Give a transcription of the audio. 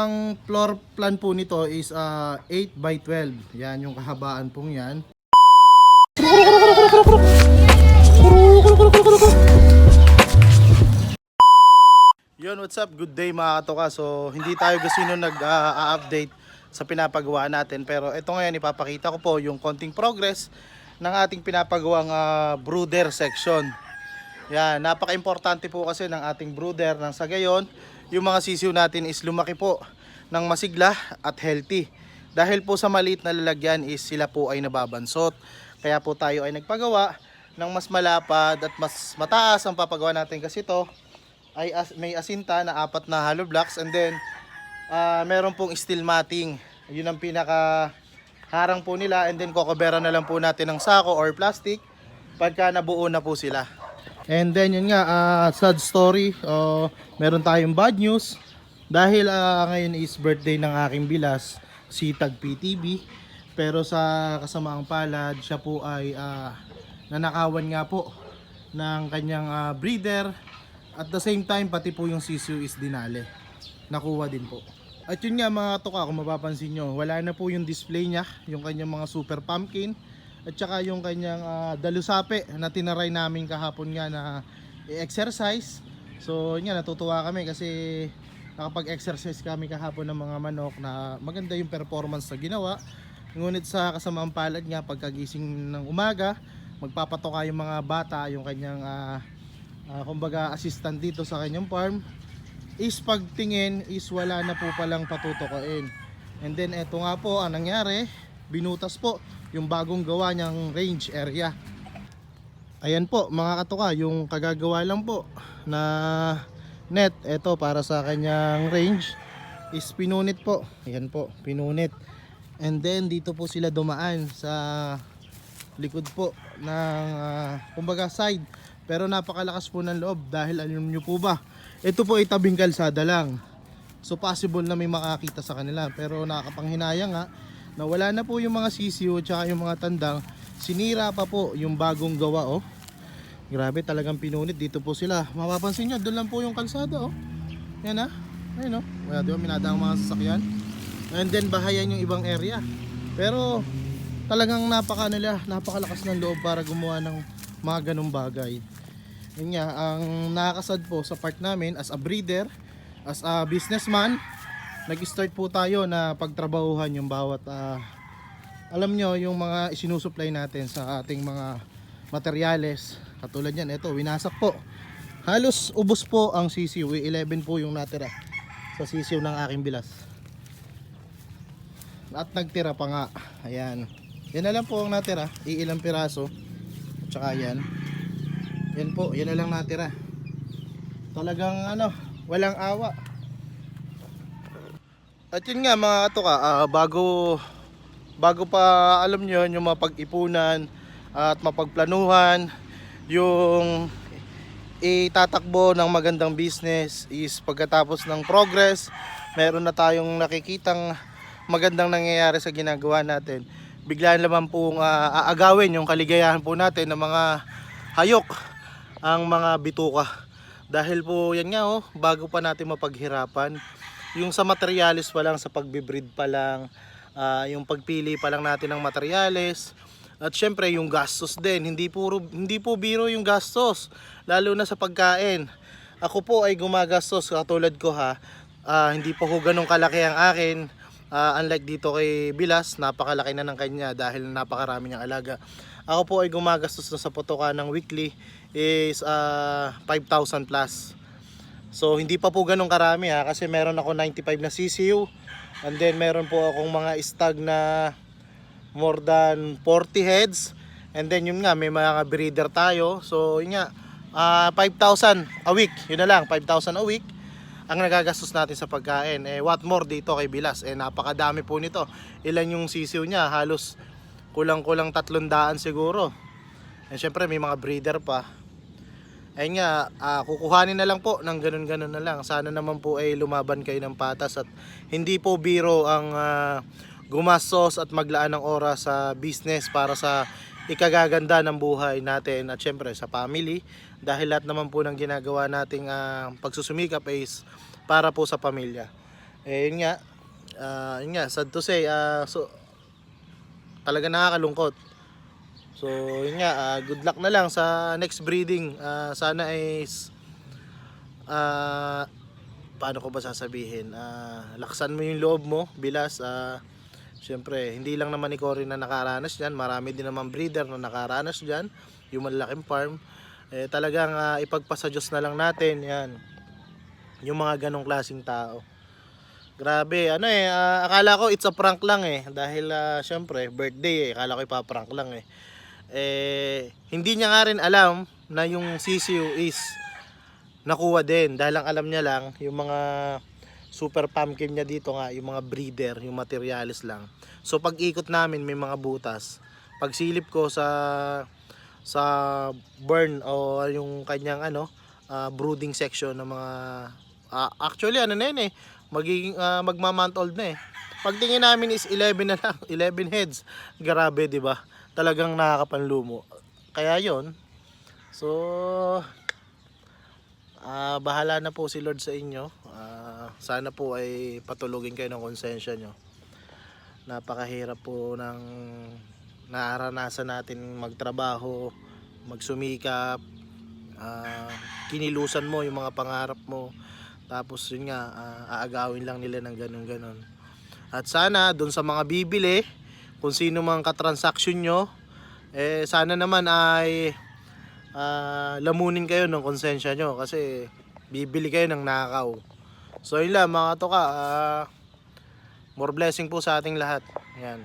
ang floor plan po nito is 8 by 12. Yan yung kahabaan pong yan. Yun, what's up? Good day mga katoka. So, hindi tayo gasino nag-update sa pinapagawa natin. Pero ito ngayon, ipapakita ko po yung konting progress ng ating pinapagawang brooder section. Yan, napaka-importante po kasi ng ating brooder nang sa gayon, yung mga sisiw natin is lumaki po ng masigla at healthy. Dahil po sa maliit na lalagyan is sila po ay nababansot. Kaya po tayo ay nagpagawa ng mas malapad at mas mataas ang papagawa natin kasi ito ay may asinta na 4 na hollow blocks, and then meron pong steel matting. Yun ang pinaka harang po nila, and then kokobera na lang po natin ng sako or plastic pagka nabuo na po sila. And then yun nga, sad story, meron tayong bad news dahil ngayon is birthday ng aking bilas, si Tag PTB. Pero sa kasamaang palad, siya po ay nanakawan nga po ng kanyang breeder. At the same time, pati po yung sisiu is dinali. Nakuha din po. At yun nga mga toka, kung mapapansin nyo, wala na po yung display niya, yung kanyang mga super pumpkin. At saka yung kanyang dalusape na tinaray namin kahapon nga na i-exercise. So yun nga, natutuwa kami kasi nakapag-exercise kami kahapon ng mga manok na maganda yung performance na ginawa. Ngunit sa kasamaang palad nga, pagkagising ng umaga, magpapatoka yung mga bata, yung kanyang kumbaga assistant dito sa kanyang farm, is pagtingin is wala na po palang patutukoin. And then eto nga po ang nangyari, binutas po yung bagong gawa niyang range area. Ayan po mga katoka, yung kagagawa lang po na net, eto para sa kanyang range is pinunit po. Ayan po, pinunit. And then dito po sila dumaan sa likod po ng kumbaga side. Pero napakalakas po ng loob dahil alam nyo po ba, ito po ay tabing kalsada lang. So possible na may makakita sa kanila. Pero nakakapanghinayang nga na wala na po yung mga sisiu at yung mga tandang. Sinira pa po yung bagong gawa, oh. Grabe, talagang pinunit. Dito po sila. Mapapansin nyo, doon lang po yung kalsada, oh. Yan, ayun, oh. Wala, diba, minadang mga sasakyan. And then bahayan yung ibang area. Pero talagang napakalakas ng loob para gumawa ng mga ganong bagay. Yun nga, ang nakakasad po sa part namin as a breeder, as a businessman, nag-start po tayo na pagtrabahuhan yung bawat alam nyo, yung mga isinusupply natin sa ating mga materyales. Katulad yan, ito, winasak po. Halos ubos po ang sisiu. 11 po yung natira sa sisiu ng aking bilas. At nagtira pa nga. Ayan. Yan na lang po ang natira. Iilang piraso. Tsaka yan. Yan po, yan na lang natira. Talagang walang awa. At yun nga mga katoka, bago pa alam nyo yung mapag-ipunan at mapagplanuhan, yung itatakbo ng magandang business is pagkatapos ng progress, meron na tayong nakikitang magandang nangyayari sa ginagawa natin. Biglaan naman pong aagawin yung kaligayahan po natin ng mga hayok, ang mga bituka. Dahil po yan nga, bago pa natin mapaghirapan, yung sa materialis pa lang, sa pagbibreed pa lang, yung pagpili pa lang natin ng materyales, at syempre yung gastos din, hindi po biro yung gastos, lalo na sa pagkain. Ako po ay gumagastos katulad ko, hindi po ko ganong kalaki ang akin. Unlike dito kay Bilas, napakalaki na ng kanya dahil napakarami niyang alaga. Ako po ay gumagastos na sa potoka ng weekly is 5,000 plus. So hindi pa po ganun karami, kasi meron ako 95 na sisiu, and then meron po akong mga stag na more than 40 heads, and then yun nga, may mga breeder tayo. So yun nga, 5,000 a week, yun na lang, 5,000 a week ang nagagastos natin sa pagkain. What more dito kay Bilas, napakadami po nito. Ilan yung sisiu niya? Halos kulang-kulang 300 siguro. And syempre may mga breeder pa. Ayun nga, kukuhanin na lang po ng ganun-ganun na lang. Sana naman po ay lumaban kayo ng patas at hindi po biro ang gumastos at maglaan ng oras sa business para sa ikagaganda ng buhay natin at syempre sa family. Dahil lahat naman po ng ginagawa nating pagsusumikap is para po sa pamilya. Yun nga, sad to say, so talaga nakakalungkot. So yun nga, good luck na lang sa next breeding. Sana ay ah, paano ko ba sasabihin, laksan mo yung loob mo, bilas. Siyempre hindi lang naman ikaw rin na nakaranas dyan, marami din naman breeder na nakaranas dyan, yung malaking farm. Talagang ipagpasa Diyos na lang natin yan, yung mga ganong klaseng tao. Grabe, akala ko it's a prank lang dahil syempre birthday akala ko ipaprank lang hindi niya nga rin alam na yung sisiu is nakuha din, dahil ang alam niya lang yung mga super pumpkin niya dito nga, yung mga breeder, yung materialis lang. So pag ikot namin may mga butas, pag silip ko sa burn o yung kanyang brooding section ng mga actually na yun magiging magma-month old na pagtingin namin is 11 na lang, 11 heads. Grabe, di ba? Talagang nakakapanlumo. Kaya yon. So bahala na po si Lord sa inyo. Sana po ay patulugin kayo ng konsensya nyo. Napakahirap po ng naranasan natin magtrabaho, magsumikap, kinilusan mo yung mga pangarap mo, tapos yun nga, aagawin lang nila ng ganun. At sana dun sa mga bibili, kung sino mang katransaksyon nyo, sana naman ay lamunin kayo ng konsensya nyo, kasi bibili kayo ng nakaw. So yun lang mga toka, more blessing po sa ating lahat. Yan.